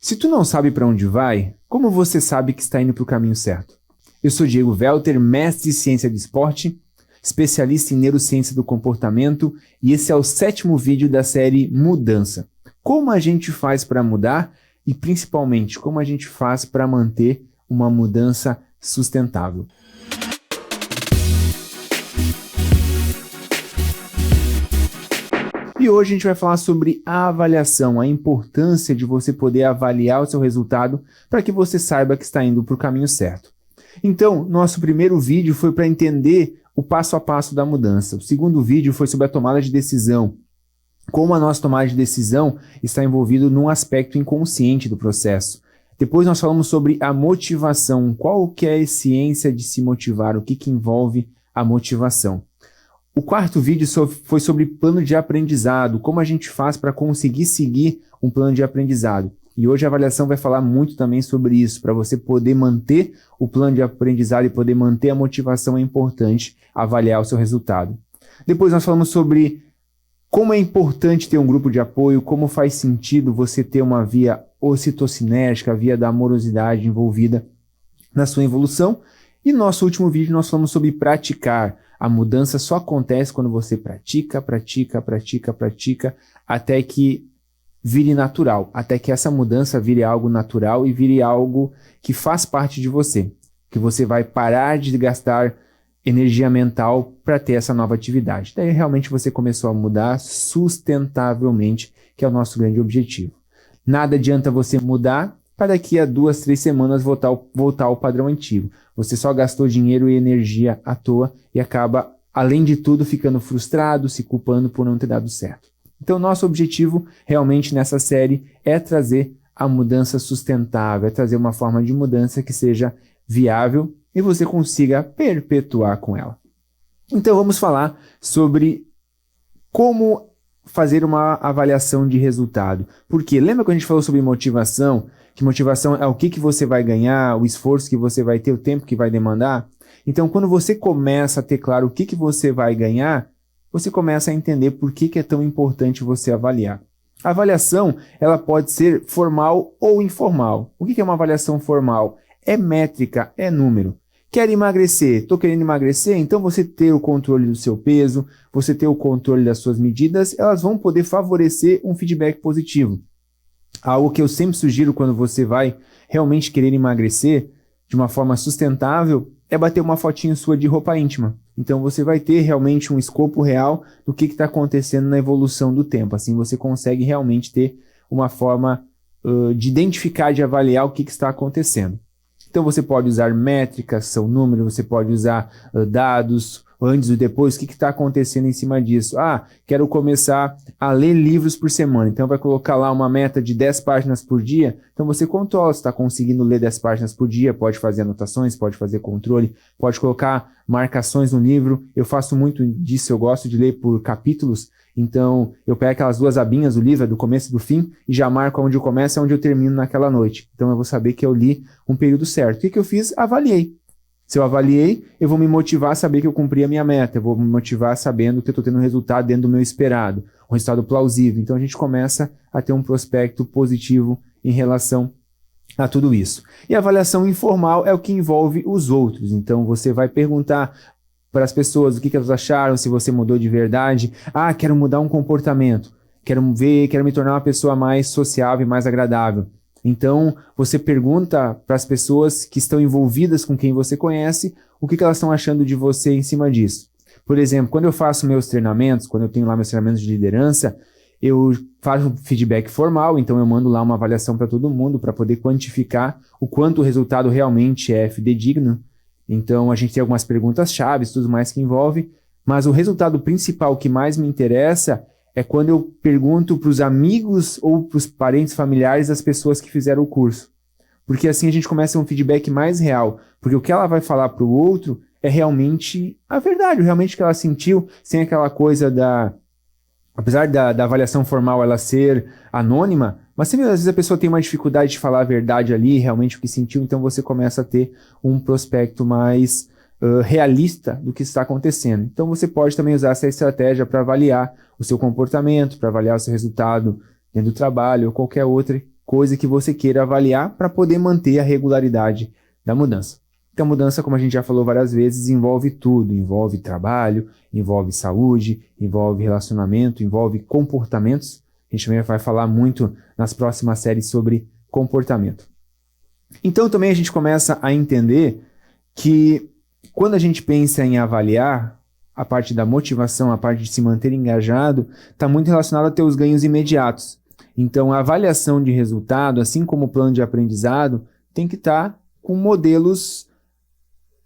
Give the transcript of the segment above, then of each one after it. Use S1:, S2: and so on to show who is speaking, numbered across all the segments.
S1: Se tu não sabe para onde vai, como você sabe que está indo para o caminho certo? Eu sou Diego Welter, mestre em ciência do esporte, especialista em neurociência do comportamento, e esse é o 7º vídeo da série Mudança. Como a gente faz para mudar e, principalmente, como a gente faz para manter uma mudança sustentável. E hoje a gente vai falar sobre a avaliação, a importância de você poder avaliar o seu resultado para que você saiba que está indo para o caminho certo. Então, nosso primeiro vídeo foi para entender o passo a passo da mudança. O segundo vídeo foi sobre a tomada de decisão. Como a nossa tomada de decisão está envolvida num aspecto inconsciente do processo. Depois nós falamos sobre a motivação, qual que é a essência de se motivar, o que envolve a motivação. O quarto vídeo foi sobre plano de aprendizado, como a gente faz para conseguir seguir um plano de aprendizado. E hoje a avaliação vai falar muito também sobre isso, para você poder manter o plano de aprendizado e poder manter a motivação é importante avaliar o seu resultado. Depois nós falamos sobre como é importante ter um grupo de apoio, como faz sentido você ter uma via ocitocinérgica, a via da amorosidade envolvida na sua evolução. E no nosso último vídeo nós falamos sobre praticar. A mudança só acontece quando você pratica, até que vire natural, até que essa mudança vire algo natural e vire algo que faz parte de você, que você vai parar de gastar energia mental para ter essa nova atividade. Daí realmente você começou a mudar sustentavelmente, que é o nosso grande objetivo. Nada adianta você mudar para daqui a 2, 3 semanas voltar ao padrão antigo. Você só gastou dinheiro e energia à toa e acaba, além de tudo, ficando frustrado, se culpando por não ter dado certo. Então, nosso objetivo realmente nessa série é trazer a mudança sustentável, é trazer uma forma de mudança que seja viável e você consiga perpetuar com ela. Então, vamos falar sobre como fazer uma avaliação de resultado. Porque lembra quando a gente falou sobre motivação? Que motivação é o que você vai ganhar, o esforço que você vai ter, o tempo que vai demandar. Então, quando você começa a ter claro o que você vai ganhar, você começa a entender por que é tão importante você avaliar. A avaliação, ela pode ser formal ou informal. O que é uma avaliação formal? É métrica, é número. Quer emagrecer? Estou querendo emagrecer? Então você ter o controle do seu peso, você ter o controle das suas medidas, elas vão poder favorecer um feedback positivo. Algo que eu sempre sugiro quando você vai realmente querer emagrecer de uma forma sustentável é bater uma fotinho sua de roupa íntima. Então você vai ter realmente um escopo real do que está acontecendo na evolução do tempo. Assim você consegue realmente ter uma forma de identificar, de avaliar o que está acontecendo. Então você pode usar métricas, são números, você pode usar dados, antes e depois, o que está acontecendo em cima disso? Ah, quero começar a ler livros por semana, então vai colocar lá uma meta de 10 páginas por dia, então você controla se está conseguindo ler 10 páginas por dia, pode fazer anotações, pode fazer controle, pode colocar marcações no livro, eu faço muito disso, eu gosto de ler por capítulos, então eu pego aquelas 2 abinhas do livro, do começo e do fim, e já marco onde eu começo e onde eu termino naquela noite, então eu vou saber que eu li um período certo. O que eu fiz? Avaliei. Se eu avaliei, eu vou me motivar a saber que eu cumpri a minha meta, eu vou me motivar sabendo que eu estou tendo um resultado dentro do meu esperado, um resultado plausível. Então a gente começa a ter um prospecto positivo em relação a tudo isso. E a avaliação informal é o que envolve os outros. Então você vai perguntar para as pessoas o que elas acharam, se você mudou de verdade. Ah, quero mudar um comportamento, quero me tornar uma pessoa mais sociável e mais agradável. Então, você pergunta para as pessoas que estão envolvidas com quem você conhece o que elas estão achando de você em cima disso. Por exemplo, quando eu faço meus treinamentos, quando eu tenho lá meus treinamentos de liderança, eu faço um feedback formal, então eu mando lá uma avaliação para todo mundo para poder quantificar o quanto o resultado realmente é fidedigno. Então, a gente tem algumas perguntas-chave, tudo mais que envolve, mas o resultado principal que mais me interessa é quando eu pergunto para os amigos ou para os parentes familiares das pessoas que fizeram o curso. Porque assim a gente começa um feedback mais real. Porque o que ela vai falar para o outro é realmente a verdade, realmente o que ela sentiu, sem aquela coisa da... Apesar da avaliação formal ela ser anônima, mas sempre às vezes a pessoa tem uma dificuldade de falar a verdade ali, realmente o que sentiu, então você começa a ter um prospecto mais realista do que está acontecendo. Então você pode também usar essa estratégia para avaliar o seu comportamento, para avaliar o seu resultado dentro do trabalho ou qualquer coisa que você queira avaliar para poder manter a regularidade da mudança. Então, a mudança, como a gente já falou várias vezes, envolve tudo. Envolve trabalho, envolve saúde, envolve relacionamento, envolve comportamentos. A gente também vai falar muito nas próximas séries sobre comportamento. Então, também a gente começa a entender que quando a gente pensa em avaliar, a parte da motivação, a parte de se manter engajado, está muito relacionada a ter os ganhos imediatos. Então, a avaliação de resultado, assim como o plano de aprendizado, tem que estar com modelos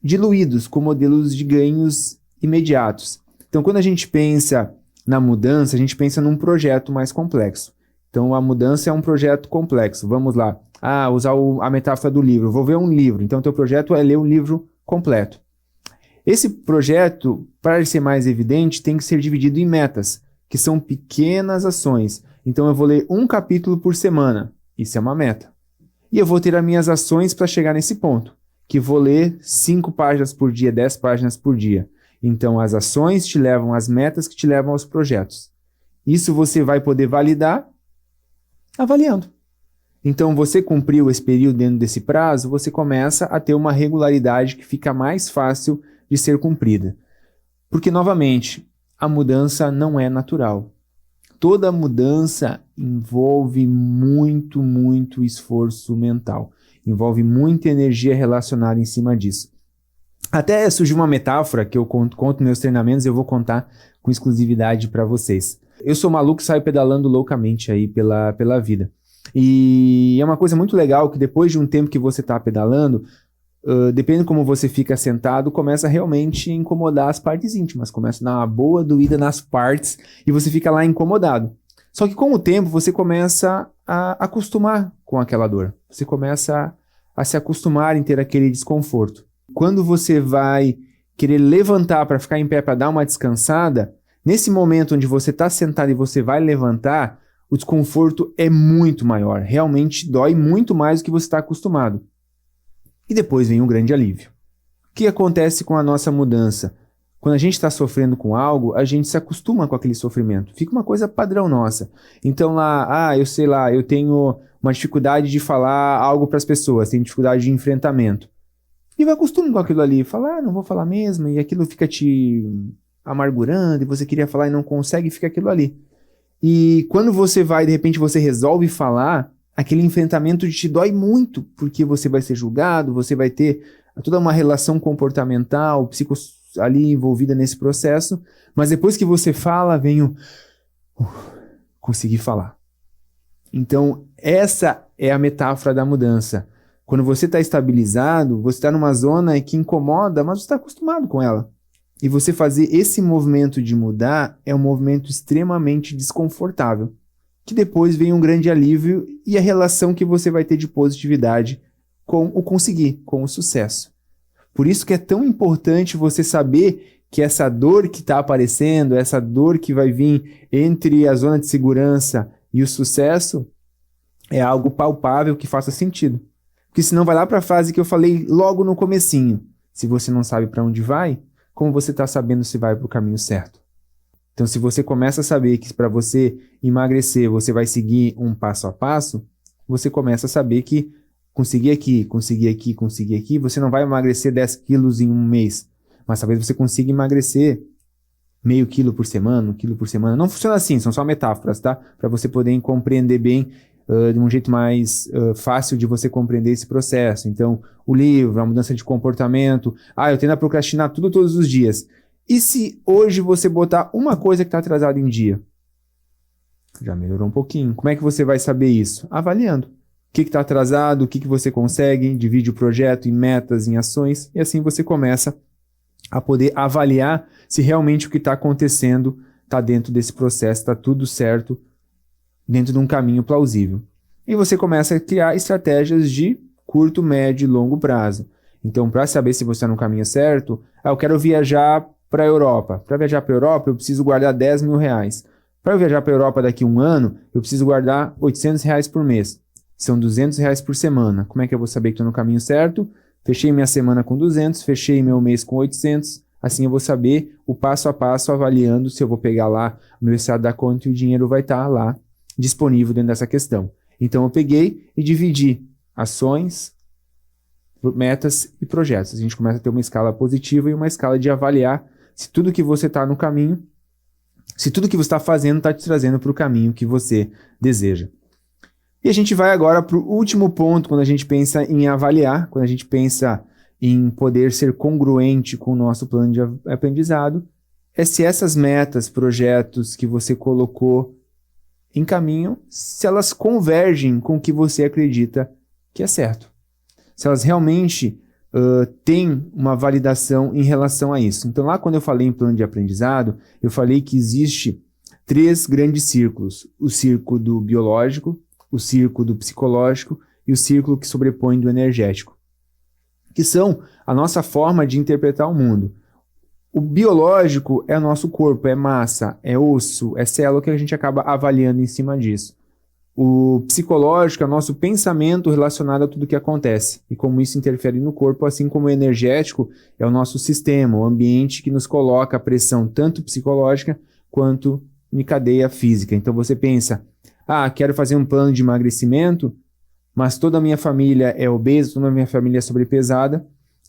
S1: diluídos, com modelos de ganhos imediatos. Então, quando a gente pensa na mudança, a gente pensa num projeto mais complexo. Então, a mudança é um projeto complexo. Vamos lá. Usar a metáfora do livro. Vou ver um livro. Então, o teu projeto é ler um livro completo. Esse projeto, para ser mais evidente, tem que ser dividido em metas, que são pequenas ações. Então, eu vou ler um capítulo por semana. Isso é uma meta. E eu vou ter as minhas ações para chegar nesse ponto, que vou ler 5 páginas por dia, 10 páginas por dia. Então, as ações te levam às metas que te levam aos projetos. Isso você vai poder validar avaliando. Então, você cumpriu esse período dentro desse prazo, você começa a ter uma regularidade que fica mais fácil de ser cumprida. Porque, novamente, a mudança não é natural. Toda mudança envolve muito esforço mental. Envolve muita energia relacionada em cima disso. Até surgiu uma metáfora que eu conto nos meus treinamentos e eu vou contar com exclusividade para vocês. Eu sou maluco e saio pedalando loucamente aí pela vida. E é uma coisa muito legal que depois de um tempo que você está pedalando, dependendo de como você fica sentado, começa a realmente incomodar as partes íntimas. Começa a dar uma boa doída nas partes e você fica lá incomodado. Só que com o tempo você começa a acostumar com aquela dor. Você começa a se acostumar em ter aquele desconforto. Quando você vai querer levantar para ficar em pé para dar uma descansada, nesse momento onde você está sentado e você vai levantar, o desconforto é muito maior. Realmente dói muito mais do que você está acostumado. E depois vem um grande alívio. O que acontece com a nossa mudança? Quando a gente está sofrendo com algo, a gente se acostuma com aquele sofrimento. Fica uma coisa padrão nossa. Então eu tenho uma dificuldade de falar algo para as pessoas, tenho dificuldade de enfrentamento. E vai acostumando com aquilo ali. Fala, não vou falar mesmo, e aquilo fica te amargurando, e você queria falar e não consegue, fica aquilo ali. E quando você vai, de repente você resolve falar, aquele enfrentamento te dói muito, porque você vai ser julgado, você vai ter toda uma relação comportamental, ali envolvida nesse processo, mas depois que você fala, vem o conseguir falar. Então, essa é a metáfora da mudança. Quando você está estabilizado, você está numa zona que incomoda, mas você está acostumado com ela. E você fazer esse movimento de mudar é um movimento extremamente desconfortável, que depois vem um grande alívio e a relação que você vai ter de positividade com o conseguir, com o sucesso. Por isso que é tão importante você saber que essa dor que está aparecendo, essa dor que vai vir entre a zona de segurança e o sucesso, é algo palpável que faça sentido. Porque senão vai lá para a fase que eu falei logo no comecinho. Se você não sabe para onde vai, como você está sabendo se vai para o caminho certo? Então, se você começa a saber que para você emagrecer, você vai seguir um passo a passo, você começa a saber que conseguir aqui, você não vai emagrecer 10 quilos em um mês, mas talvez você consiga emagrecer meio quilo por semana, 1 quilo por semana. Não funciona assim, são só metáforas, tá? Para você poder compreender bem de um jeito mais fácil de você compreender esse processo. Então, o livro, a mudança de comportamento. Eu tendo a procrastinar tudo todos os dias. E se hoje você botar uma coisa que está atrasada em dia? Já melhorou um pouquinho. Como é que você vai saber isso? Avaliando. O que está atrasado, o que você consegue, divide o projeto em metas, em ações, e assim você começa a poder avaliar se realmente o que está acontecendo está dentro desse processo, está tudo certo, dentro de um caminho plausível. E você começa a criar estratégias de curto, médio e longo prazo. Então, para saber se você está no caminho certo, eu quero viajar para a Europa. Para viajar para a Europa, eu preciso guardar 10 mil reais. Para eu viajar para a Europa daqui a um ano, eu preciso guardar 800 reais por mês. São 200 reais por semana. Como é que eu vou saber que estou no caminho certo? Fechei minha semana com 200, fechei meu mês com 800. Assim eu vou saber o passo a passo, avaliando se eu vou pegar lá o meu estado da conta e o dinheiro vai estar lá disponível dentro dessa questão. Então eu peguei e dividi ações, metas e projetos. A gente começa a ter uma escala positiva e uma escala de avaliar se tudo que você está no caminho, se tudo que você está fazendo está te trazendo para o caminho que você deseja. E a gente vai agora para o último ponto, quando a gente pensa em avaliar, quando a gente pensa em poder ser congruente com o nosso plano de aprendizado, é se essas metas, projetos que você colocou em caminho, se elas convergem com o que você acredita que é certo. Se elas realmente têm uma validação em relação a isso. Então lá quando eu falei em plano de aprendizado, eu falei que existe 3 grandes círculos. O círculo do biológico, o círculo do psicológico e o círculo que sobrepõe do energético, que são a nossa forma de interpretar o mundo. O biológico é o nosso corpo, é massa, é osso, é célula que a gente acaba avaliando em cima disso. O psicológico é o nosso pensamento relacionado a tudo que acontece e como isso interfere no corpo, assim como o energético é o nosso sistema, o ambiente que nos coloca a pressão tanto psicológica quanto em cadeia física. Então você pensa, quero fazer um plano de emagrecimento, mas toda a minha família é obesa, toda a minha família é sobrepesada,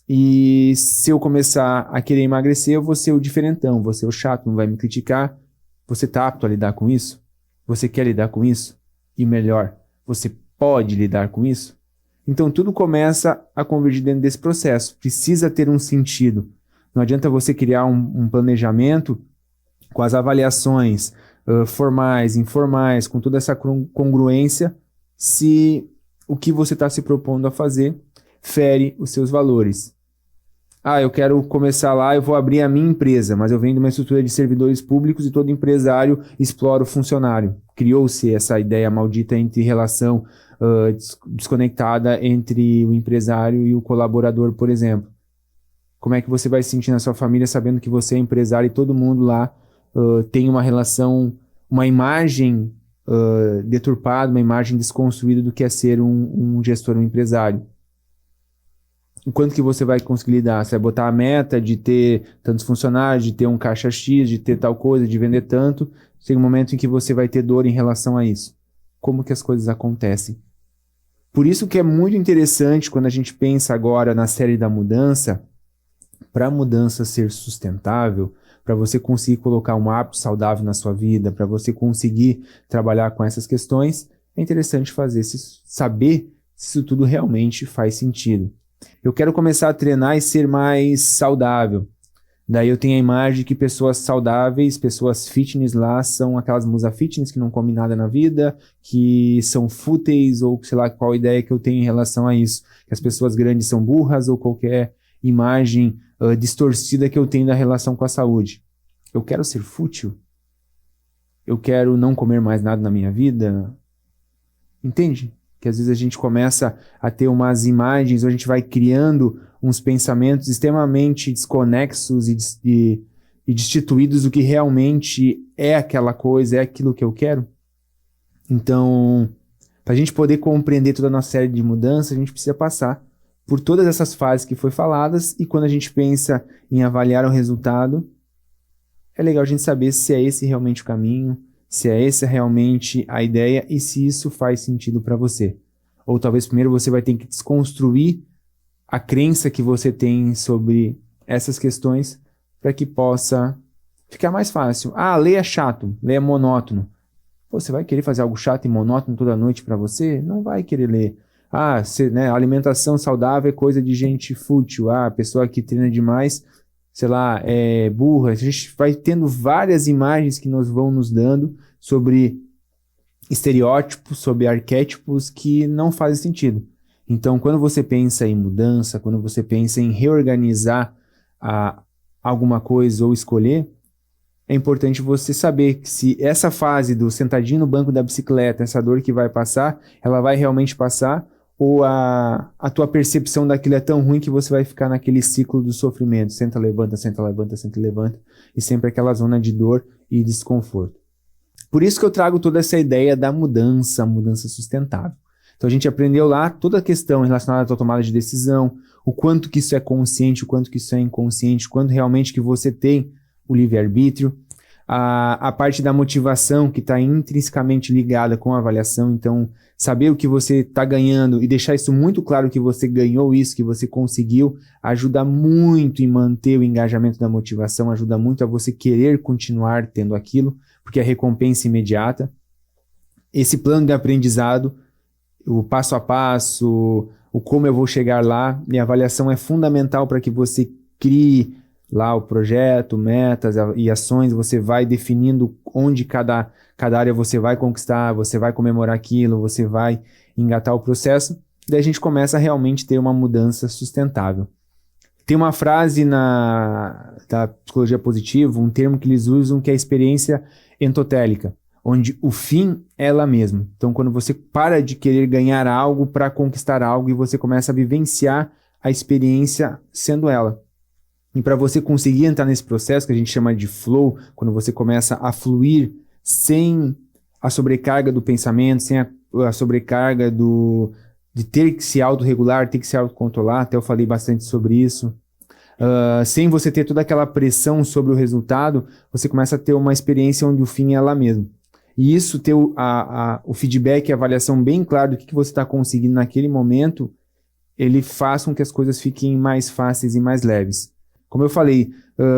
S1: e se eu começar a querer emagrecer, eu vou ser o diferentão, vou ser o chato, não vai me criticar. Você está apto a lidar com isso? Você quer lidar com isso? E melhor, você pode lidar com isso? Então tudo começa a convergir dentro desse processo. Precisa ter um sentido. Não adianta você criar um planejamento com as avaliações formais, informais, com toda essa congruência, se o que você está se propondo a fazer fere os seus valores. Eu quero começar lá, eu vou abrir a minha empresa, mas eu venho de uma estrutura de servidores públicos e todo empresário explora o funcionário. Criou-se essa ideia maldita entre relação desconectada entre o empresário e o colaborador, por exemplo. Como é que você vai se sentir na sua família sabendo que você é empresário e todo mundo lá tem uma relação, uma imagem deturpada, uma imagem desconstruída do que é ser um gestor, um empresário? O quanto que você vai conseguir lidar? Você vai botar a meta de ter tantos funcionários, de ter um caixa X, de ter tal coisa, de vender tanto. Tem um momento em que você vai ter dor em relação a isso. Como que as coisas acontecem? Por isso que é muito interessante quando a gente pensa agora na série da mudança, para a mudança ser sustentável, para você conseguir colocar um hábito saudável na sua vida, para você conseguir trabalhar com essas questões, é interessante saber se isso tudo realmente faz sentido. Eu quero começar a treinar e ser mais saudável. Daí eu tenho a imagem de que pessoas saudáveis, pessoas fitness lá, são aquelas musa fitness que não comem nada na vida, que são fúteis, ou sei lá qual ideia que eu tenho em relação a isso. Que as pessoas grandes são burras, ou qualquer imagem distorcida que eu tenho da relação com a saúde. Eu quero ser fútil? Eu quero não comer mais nada na minha vida? Entende? Que às vezes a gente começa a ter umas imagens, ou a gente vai criando uns pensamentos extremamente desconexos e destituídos do que realmente é aquela coisa, é aquilo que eu quero. Então, para a gente poder compreender toda a nossa série de mudanças, a gente precisa passar por todas essas fases que foi faladas, e quando a gente pensa em avaliar o resultado, é legal a gente saber se é esse realmente o caminho, se é essa realmente a ideia e se isso faz sentido para você. Ou talvez primeiro você vai ter que desconstruir a crença que você tem sobre essas questões para que possa ficar mais fácil. Ler é chato, ler é monótono. Você vai querer fazer algo chato e monótono toda noite para você? Não vai querer ler. Alimentação saudável é coisa de gente fútil. A pessoa que treina demais, sei lá, é burra. A gente vai tendo várias imagens que vão nos dando sobre estereótipos, sobre arquétipos que não fazem sentido. Então, quando você pensa em mudança, quando você pensa em reorganizar alguma coisa ou escolher, é importante você saber que se essa fase do sentadinho no banco da bicicleta, essa dor que vai passar, ela vai realmente passar, ou a tua percepção daquilo é tão ruim que você vai ficar naquele ciclo do sofrimento. Senta, levanta, senta, levanta, senta, levanta, e sempre aquela zona de dor e desconforto. Por isso que eu trago toda essa ideia da mudança sustentável. Então a gente aprendeu lá toda a questão relacionada à tomada de decisão, o quanto que isso é consciente, o quanto que isso é inconsciente, o quanto realmente que você tem o livre-arbítrio. a parte da motivação que está intrinsecamente ligada com a avaliação. Então, saber o que você está ganhando e deixar isso muito claro que você ganhou isso, que você conseguiu, ajuda muito em manter o engajamento da motivação, ajuda muito a você querer continuar tendo aquilo, porque é recompensa imediata. Esse plano de aprendizado, o passo a passo, o como eu vou chegar lá, e a avaliação é fundamental para que você crie lá o projeto, metas e ações, você vai definindo onde cada área você vai conquistar, você vai comemorar aquilo, você vai engatar o processo, daí a gente começa a realmente ter uma mudança sustentável. Tem uma frase da psicologia positiva, um termo que eles usam, que é a experiência entotélica, onde o fim é ela mesma. Então, quando você para de querer ganhar algo para conquistar algo e você começa a vivenciar a experiência sendo ela. E para você conseguir entrar nesse processo que a gente chama de flow, quando você começa a fluir sem a sobrecarga do pensamento, sem a sobrecarga de ter que se autorregular, ter que se autocontrolar, até eu falei bastante sobre isso. Sem você ter toda aquela pressão sobre o resultado, você começa a ter uma experiência onde o fim é ela mesma. E isso, ter o feedback, a avaliação bem claro do que você está conseguindo naquele momento, ele faz com que as coisas fiquem mais fáceis e mais leves. Como eu falei,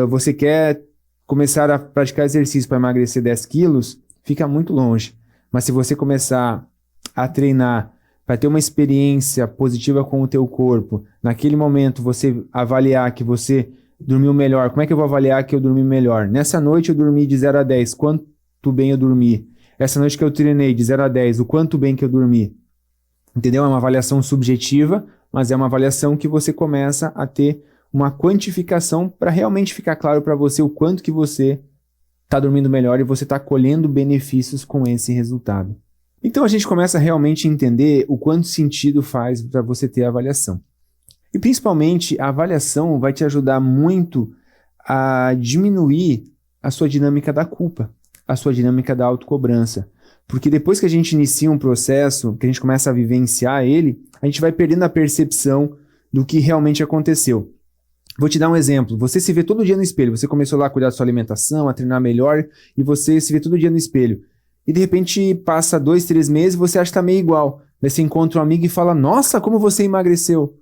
S1: você quer começar a praticar exercício para emagrecer 10 quilos, fica muito longe. Mas se você começar a treinar para ter uma experiência positiva com o teu corpo, naquele momento você avaliar que você dormiu melhor. Como é que eu vou avaliar que eu dormi melhor? Nessa noite eu dormi de 0 a 10, quanto bem eu dormi? Essa noite que eu treinei de 0 a 10, o quanto bem que eu dormi? Entendeu? É uma avaliação subjetiva, mas é uma avaliação que você começa a ter uma quantificação para realmente ficar claro para você o quanto que você está dormindo melhor e você está colhendo benefícios com esse resultado. Então a gente começa realmente a entender o quanto sentido faz para você ter a avaliação. E principalmente a avaliação vai te ajudar muito a diminuir a sua dinâmica da culpa, a sua dinâmica da autocobrança. Porque depois que a gente inicia um processo, que a gente começa a vivenciar ele, a gente vai perdendo a percepção do que realmente aconteceu. Vou te dar um exemplo. Você se vê todo dia no espelho. Você começou lá a cuidar da sua alimentação, a treinar melhor, e você se vê todo dia no espelho. E de repente passa 2, 3 meses e você acha que está meio igual. Daí você encontra um amigo e fala, nossa, como você emagreceu.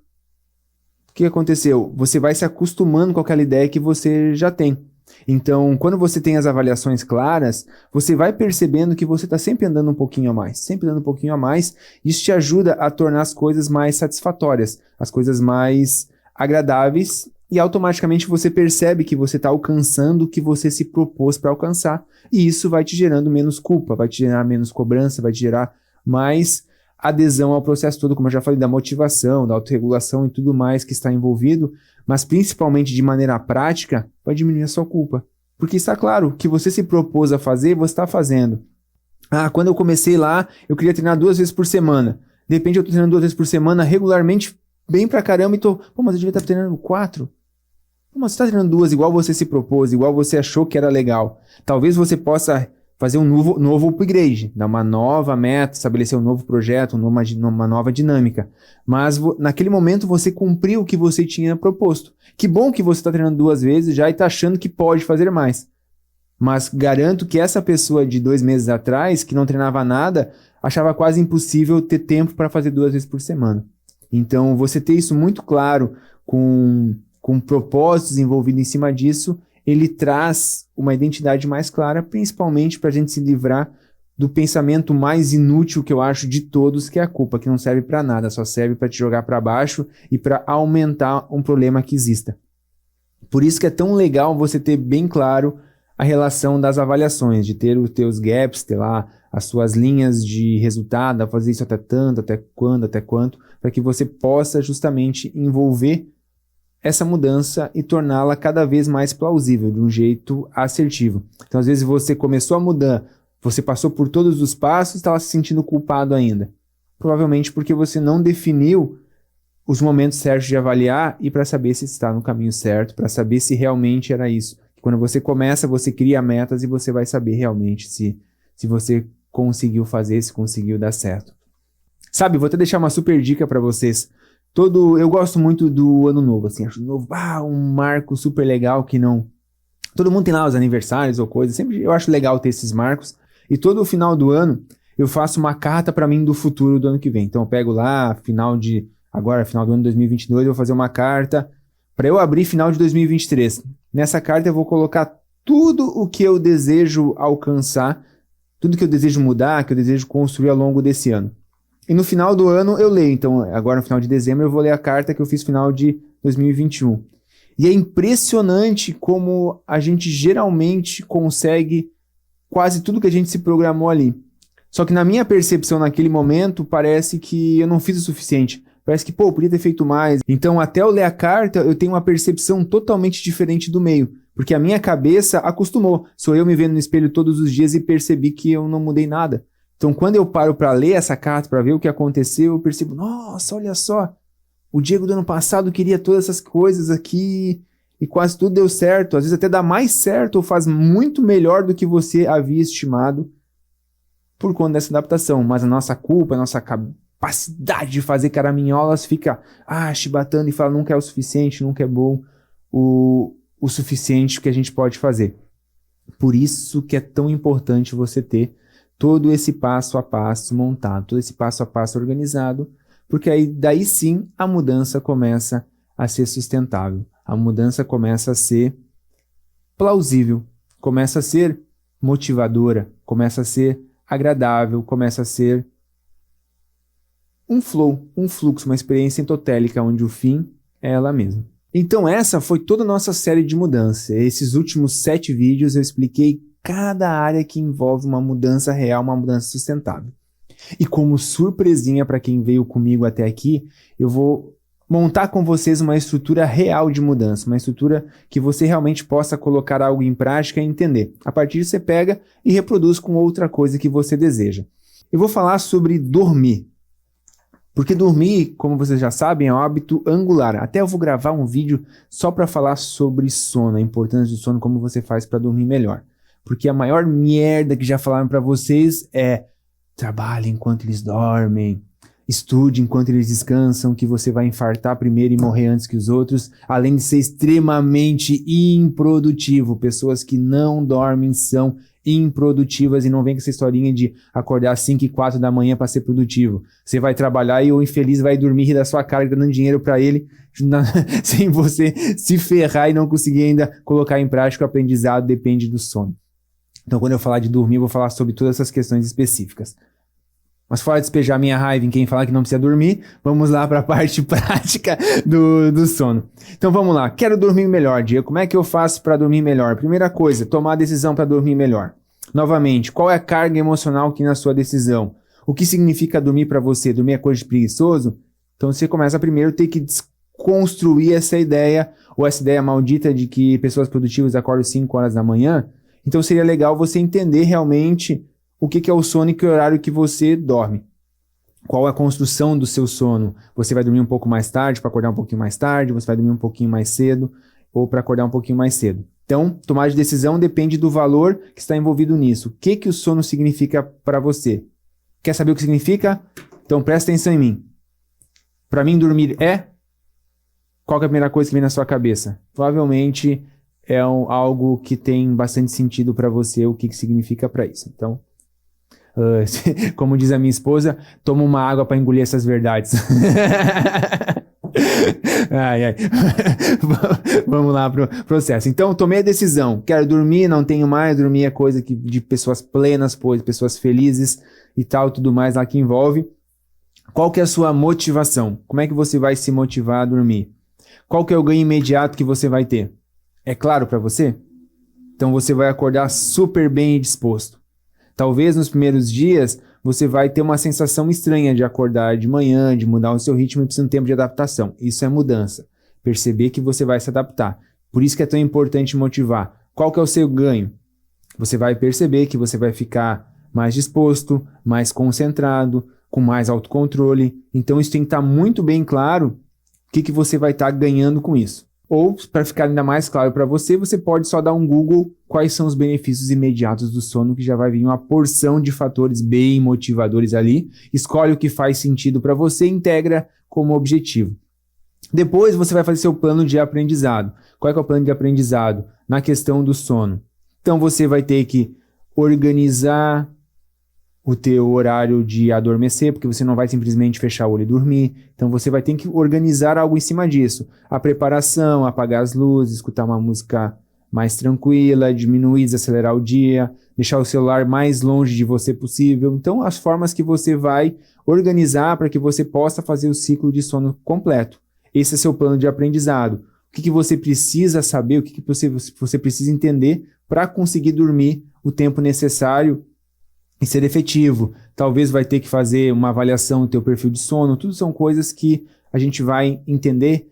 S1: O que aconteceu? Você vai se acostumando com aquela ideia que você já tem. Então, quando você tem as avaliações claras, você vai percebendo que você está sempre andando um pouquinho a mais, sempre andando um pouquinho a mais. Isso te ajuda a tornar as coisas mais satisfatórias, as coisas mais agradáveis, e automaticamente você percebe que você está alcançando o que você se propôs para alcançar. E isso vai te gerando menos culpa, vai te gerar menos cobrança, vai te gerar mais adesão ao processo todo, como eu já falei, da motivação, da autorregulação e tudo mais que está envolvido, mas principalmente de maneira prática, vai diminuir a sua culpa. Porque está claro, o que você se propôs a fazer, você está fazendo. Quando eu comecei lá, eu queria treinar 2 vezes por semana. De repente eu estou treinando 2 vezes por semana, regularmente, bem pra caramba, e tô, mas eu devia estar treinando 4. Mas você está treinando 2 igual você se propôs, igual você achou que era legal. Talvez você possa fazer um novo upgrade, dar uma nova meta, estabelecer um novo projeto, uma nova dinâmica. Mas naquele momento você cumpriu o que você tinha proposto. Que bom que você está treinando 2 vezes já e está achando que pode fazer mais. Mas garanto que essa pessoa de 2 meses atrás, que não treinava nada, achava quase impossível ter tempo para fazer 2 vezes por semana. Então, você ter isso muito claro, com propósitos envolvidos em cima disso, ele traz uma identidade mais clara, principalmente para a gente se livrar do pensamento mais inútil que eu acho de todos, que é a culpa, que não serve para nada, só serve para te jogar para baixo e para aumentar um problema que exista. Por isso que é tão legal você ter bem claro a relação das avaliações, de ter os teus gaps, ter lá as suas linhas de resultado, fazer isso até tanto, até quanto, para que você possa justamente envolver essa mudança e torná-la cada vez mais plausível, de um jeito assertivo. Então, às vezes você começou a mudar, você passou por todos os passos e estava se sentindo culpado ainda. Provavelmente porque você não definiu os momentos certos de avaliar e para saber se está no caminho certo, para saber se realmente era isso. Quando você começa, você cria metas e você vai saber realmente se você conseguiu fazer, se conseguiu dar certo. Sabe, vou até deixar uma super dica para vocês. Eu gosto muito do Ano Novo, assim, acho o Ano Novo um marco super legal que não Todo mundo tem lá os aniversários ou coisas, sempre eu acho legal ter esses marcos. E todo o final do ano eu faço uma carta para mim do futuro do ano que vem. Então eu pego lá, final do ano de 2022, eu vou fazer uma carta para eu abrir final de 2023. Nessa carta eu vou colocar tudo o que eu desejo alcançar, tudo que eu desejo mudar, que eu desejo construir ao longo desse ano. E no final do ano eu leio. Então agora no final de dezembro eu vou ler a carta que eu fiz no final de 2021. E é impressionante como a gente geralmente consegue quase tudo que a gente se programou ali. Só que na minha percepção naquele momento, parece que eu não fiz o suficiente. Parece que, eu podia ter feito mais. Então, até eu ler a carta, eu tenho uma percepção totalmente diferente do meio. Porque a minha cabeça acostumou. Sou eu me vendo no espelho todos os dias e percebi que eu não mudei nada. Então, quando eu paro para ler essa carta, para ver o que aconteceu, eu percebo, nossa, olha só. O Diego do ano passado queria todas essas coisas aqui e quase tudo deu certo. Às vezes até dá mais certo ou faz muito melhor do que você havia estimado por conta dessa adaptação. Mas a nossa culpa, a nossa capacidade de fazer caraminholas fica chibatando e fala nunca é o suficiente, nunca é bom o suficiente que a gente pode fazer. Por isso que é tão importante você ter todo esse passo a passo montado, todo esse passo a passo organizado, porque aí daí sim a mudança começa a ser sustentável, a mudança começa a ser plausível, começa a ser motivadora, começa a ser agradável, começa a ser um flow, um fluxo, uma experiência entotélica onde o fim é ela mesma. Então essa foi toda a nossa série de mudança. Esses últimos 7 vídeos eu expliquei cada área que envolve uma mudança real, uma mudança sustentável. E como surpresinha para quem veio comigo até aqui, eu vou montar com vocês uma estrutura real de mudança, uma estrutura que você realmente possa colocar algo em prática e entender. A partir disso você pega e reproduz com outra coisa que você deseja. Eu vou falar sobre dormir. Porque dormir, como vocês já sabem, é um hábito angular. Até eu vou gravar um vídeo só para falar sobre sono, a importância do sono, como você faz para dormir melhor. Porque a maior merda que já falaram para vocês é trabalhe enquanto eles dormem, estude enquanto eles descansam, que você vai infartar primeiro e morrer antes que os outros, além de ser extremamente improdutivo. Pessoas que não dormem são improdutivas e não vem com essa historinha de acordar às 5 e 4 da manhã para ser produtivo. Você vai trabalhar e o infeliz vai dormir e rir da sua cara dando dinheiro para ele sem você se ferrar e não conseguir ainda colocar em prática o aprendizado, depende do sono. Então quando eu falar de dormir, eu vou falar sobre todas essas questões específicas. Mas fora despejar minha raiva em quem fala que não precisa dormir, vamos lá para a parte prática do sono. Então vamos lá, quero dormir melhor, Diego. Como é que eu faço para dormir melhor? Primeira coisa, tomar a decisão para dormir melhor. Novamente, qual é a carga emocional que na sua decisão? O que significa dormir para você? Dormir é coisa de preguiçoso? Então você começa primeiro a ter que desconstruir essa ideia, ou essa ideia maldita de que pessoas produtivas acordam 5 horas da manhã. Então seria legal você entender realmente o que é o sono e que horário que você dorme. Qual é a construção do seu sono? Você vai dormir um pouco mais tarde para acordar um pouquinho mais tarde, você vai dormir um pouquinho mais cedo ou para acordar um pouquinho mais cedo. Então, tomar de decisão depende do valor que está envolvido nisso. O que o sono significa para você? Quer saber o que significa? Então presta atenção em mim. Para mim, dormir é... Qual que é a primeira coisa que vem na sua cabeça? Provavelmente é algo que tem bastante sentido para você, o que significa para isso. Então, como diz a minha esposa, toma uma água para engolir essas verdades. Vamos lá pro processo. Então, tomei a decisão. Quero dormir, não tenho mais. Dormir é coisa de pessoas plenas, pessoas felizes e tal, tudo mais lá que envolve. Qual que é a sua motivação? Como é que você vai se motivar a dormir? Qual que é o ganho imediato que você vai ter? É claro para você? Então você vai acordar super bem disposto. Talvez nos primeiros dias você vai ter uma sensação estranha de acordar de manhã, de mudar o seu ritmo e precisa de um tempo de adaptação. Isso é mudança. Perceber que você vai se adaptar. Por isso que é tão importante motivar. Qual que é o seu ganho? Você vai perceber que você vai ficar mais disposto, mais concentrado, com mais autocontrole. Então isso tem que estar muito bem claro o que você vai estar ganhando com isso. Ou, para ficar ainda mais claro para você, você pode só dar um Google quais são os benefícios imediatos do sono, que já vai vir uma porção de fatores bem motivadores ali. Escolhe o que faz sentido para você e integra como objetivo. Depois você vai fazer seu plano de aprendizado. Qual é que é o plano de aprendizado? na questão do sono. Então você vai ter que organizar o teu horário de adormecer, porque você não vai simplesmente fechar o olho e dormir. Então você vai ter que organizar algo em cima disso. A preparação, apagar as luzes, escutar uma música mais tranquila, diminuir, desacelerar o dia, deixar o celular mais longe de você possível. Então as formas que você vai organizar para que você possa fazer o ciclo de sono completo. Esse é seu plano de aprendizado. O que você precisa saber, o que você precisa entender para conseguir dormir o tempo necessário e ser efetivo. Talvez vai ter que fazer uma avaliação do teu perfil de sono. Tudo são coisas que a gente vai entender.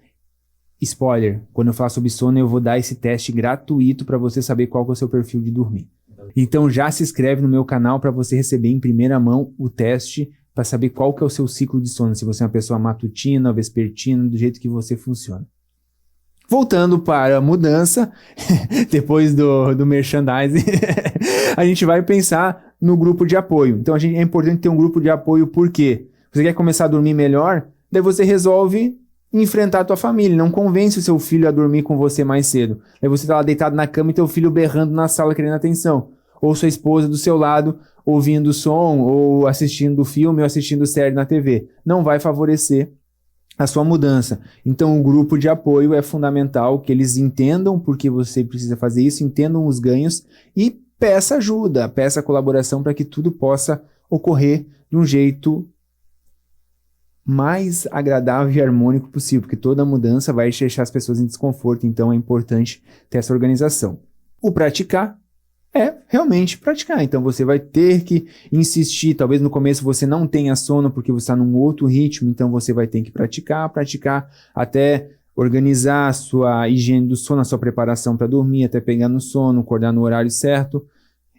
S1: Spoiler, quando eu falar sobre sono, eu vou dar esse teste gratuito para você saber qual que é o seu perfil de dormir. Então já se inscreve no meu canal para você receber em primeira mão o teste para saber qual que é o seu ciclo de sono, se você é uma pessoa matutina, vespertina, do jeito que você funciona. Voltando para a mudança, depois do merchandising, a gente vai pensar no grupo de apoio. Então é importante ter um grupo de apoio, por quê? Você quer começar a dormir melhor? Daí você resolve enfrentar a tua família, não convence o seu filho a dormir com você mais cedo. Daí você está lá deitado na cama e teu filho berrando na sala querendo atenção. Ou sua esposa do seu lado ouvindo som, ou assistindo filme, ou assistindo série na TV. Não vai favorecer a sua mudança. Então o grupo de apoio é fundamental, que eles entendam por que você precisa fazer isso, entendam os ganhos e peça ajuda, peça colaboração para que tudo possa ocorrer de um jeito mais agradável e harmônico possível, porque toda mudança vai deixar as pessoas em desconforto, então é importante ter essa organização. O praticar é realmente praticar, então você vai ter que insistir, talvez no começo você não tenha sono porque você está num outro ritmo, então você vai ter que praticar até organizar a sua higiene do sono, a sua preparação para dormir, até pegar no sono, acordar no horário certo,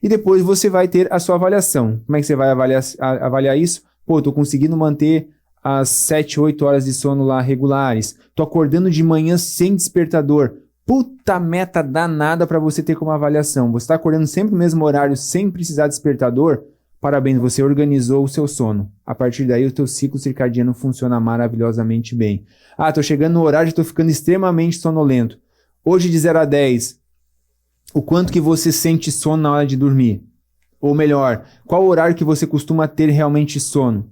S1: e depois você vai ter a sua avaliação. Como é que você vai avaliar isso? Pô, estou conseguindo manter as 7, 8 horas de sono lá regulares, estou acordando de manhã sem despertador. Puta meta danada para você ter como avaliação. Você está acordando sempre no mesmo horário sem precisar de despertador? Parabéns, você organizou o seu sono. A partir daí o teu ciclo circadiano funciona maravilhosamente bem. Ah, estou chegando no horário e estou ficando extremamente sonolento. Hoje de 0 a 10, o quanto que você sente sono na hora de dormir? Ou melhor, qual o horário que você costuma ter realmente sono?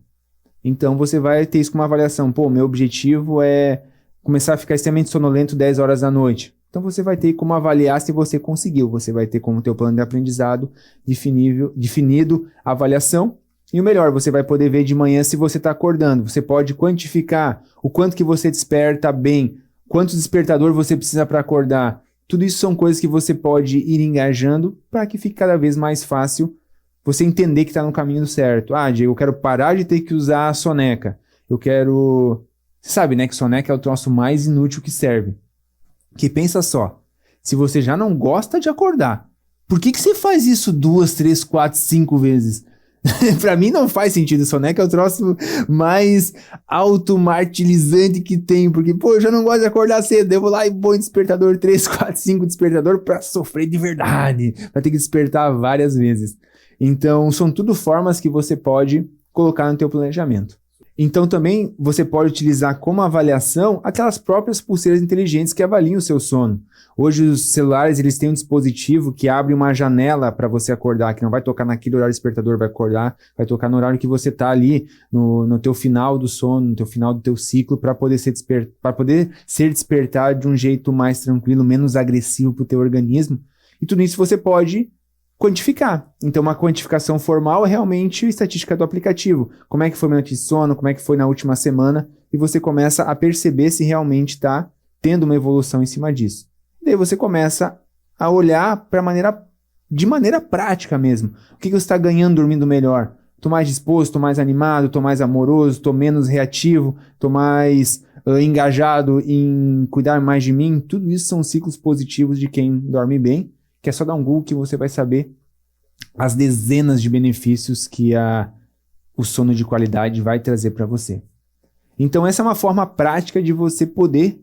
S1: Então você vai ter isso como avaliação. Pô, meu objetivo é começar a ficar extremamente sonolento 10 horas da noite. Então você vai ter como avaliar se você conseguiu. Você vai ter como teu plano de aprendizado definido a avaliação. E o melhor, você vai poder ver de manhã se você está acordando. Você pode quantificar o quanto que você desperta bem, quanto despertador você precisa para acordar. Tudo isso são coisas que você pode ir engajando para que fique cada vez mais fácil você entender que está no caminho certo. Ah, Diego, eu quero parar de ter que usar a soneca. Eu quero... Você sabe, né, que soneca é o troço mais inútil que serve. Que pensa só, se você já não gosta de acordar, por que você faz isso 2, 3, 4, 5 vezes? Pra mim não faz sentido. Soneca é o troço mais automartirizante que tem, porque, pô, eu já não gosto de acordar cedo, eu vou lá e põe despertador 3, 4, 5 despertador pra sofrer de verdade, pra ter que despertar várias vezes. Então, são tudo formas que você pode colocar no teu planejamento. Então também você pode utilizar como avaliação aquelas próprias pulseiras inteligentes que avaliam o seu sono. Hoje os celulares eles têm um dispositivo que abre uma janela para você acordar, que não vai tocar naquele horário despertador, vai acordar, vai tocar no horário que você está ali, no teu final do sono, no teu final do teu ciclo, para poder ser despertado de um jeito mais tranquilo, menos agressivo para o teu organismo. E tudo isso você pode quantificar. Então, uma quantificação formal é realmente a estatística do aplicativo. Como é que foi minha noite de sono, como é que foi na última semana, e você começa a perceber se realmente está tendo uma evolução em cima disso. Daí você começa a olhar de maneira prática mesmo. O que você está ganhando dormindo melhor? Estou mais disposto, estou mais animado, estou mais amoroso, estou menos reativo, estou mais engajado em cuidar mais de mim. Tudo isso são ciclos positivos de quem dorme bem, que é só dar um Google que você vai saber as dezenas de benefícios que o sono de qualidade vai trazer para você. Então essa é uma forma prática de você poder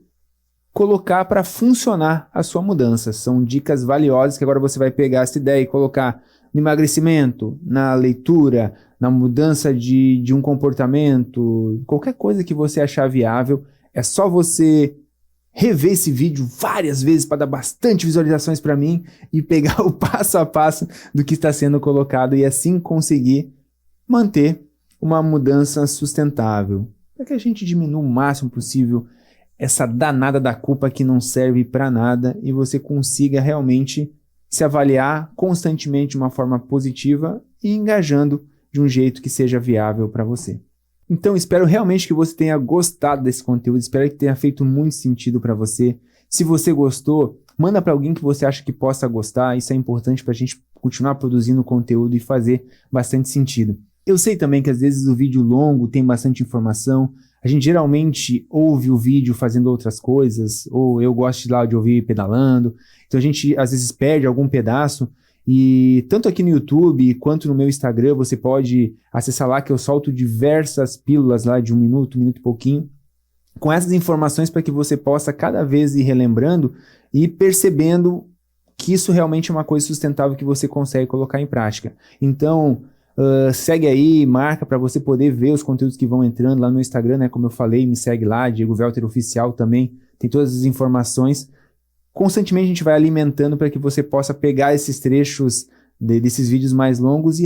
S1: colocar para funcionar a sua mudança. São dicas valiosas que agora você vai pegar essa ideia e colocar no emagrecimento, na leitura, na mudança de um comportamento, qualquer coisa que você achar viável, é só você rever esse vídeo várias vezes para dar bastante visualizações para mim e pegar o passo a passo do que está sendo colocado e assim conseguir manter uma mudança sustentável, para que a gente diminua o máximo possível essa danada da culpa que não serve para nada e você consiga realmente se avaliar constantemente de uma forma positiva e engajando de um jeito que seja viável para você. Então, espero realmente que você tenha gostado desse conteúdo, espero que tenha feito muito sentido para você. Se você gostou, manda para alguém que você acha que possa gostar, isso é importante para a gente continuar produzindo conteúdo e fazer bastante sentido. Eu sei também que às vezes o vídeo longo tem bastante informação, a gente geralmente ouve o vídeo fazendo outras coisas, ou eu gosto de ouvir pedalando, então a gente às vezes perde algum pedaço, e tanto aqui no YouTube quanto no meu Instagram você pode acessar lá que eu solto diversas pílulas lá de 1 minuto e pouquinho, com essas informações para que você possa cada vez ir relembrando e percebendo que isso realmente é uma coisa sustentável que você consegue colocar em prática. Então, segue aí, marca para você poder ver os conteúdos que vão entrando lá no Instagram, né? Como eu falei, me segue lá, Diego Welter Oficial também, tem todas as informações. Constantemente a gente vai alimentando para que você possa pegar esses trechos desses vídeos mais longos e,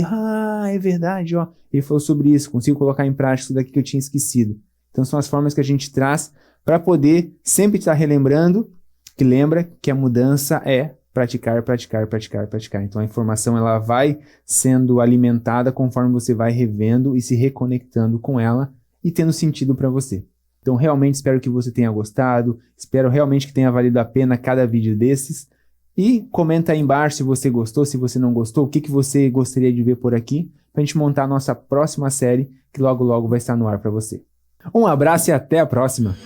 S1: é verdade, ó, ele falou sobre isso, consigo colocar em prática isso daqui que eu tinha esquecido. Então são as formas que a gente traz para poder sempre estar relembrando, que lembra que a mudança é praticar, praticar, praticar, praticar. Então a informação ela vai sendo alimentada conforme você vai revendo e se reconectando com ela e tendo sentido para você. Então realmente espero que você tenha gostado, espero realmente que tenha valido a pena cada vídeo desses. E comenta aí embaixo se você gostou, se você não gostou, o que você gostaria de ver por aqui, para a gente montar a nossa próxima série, que logo logo vai estar no ar para você. Um abraço e até a próxima!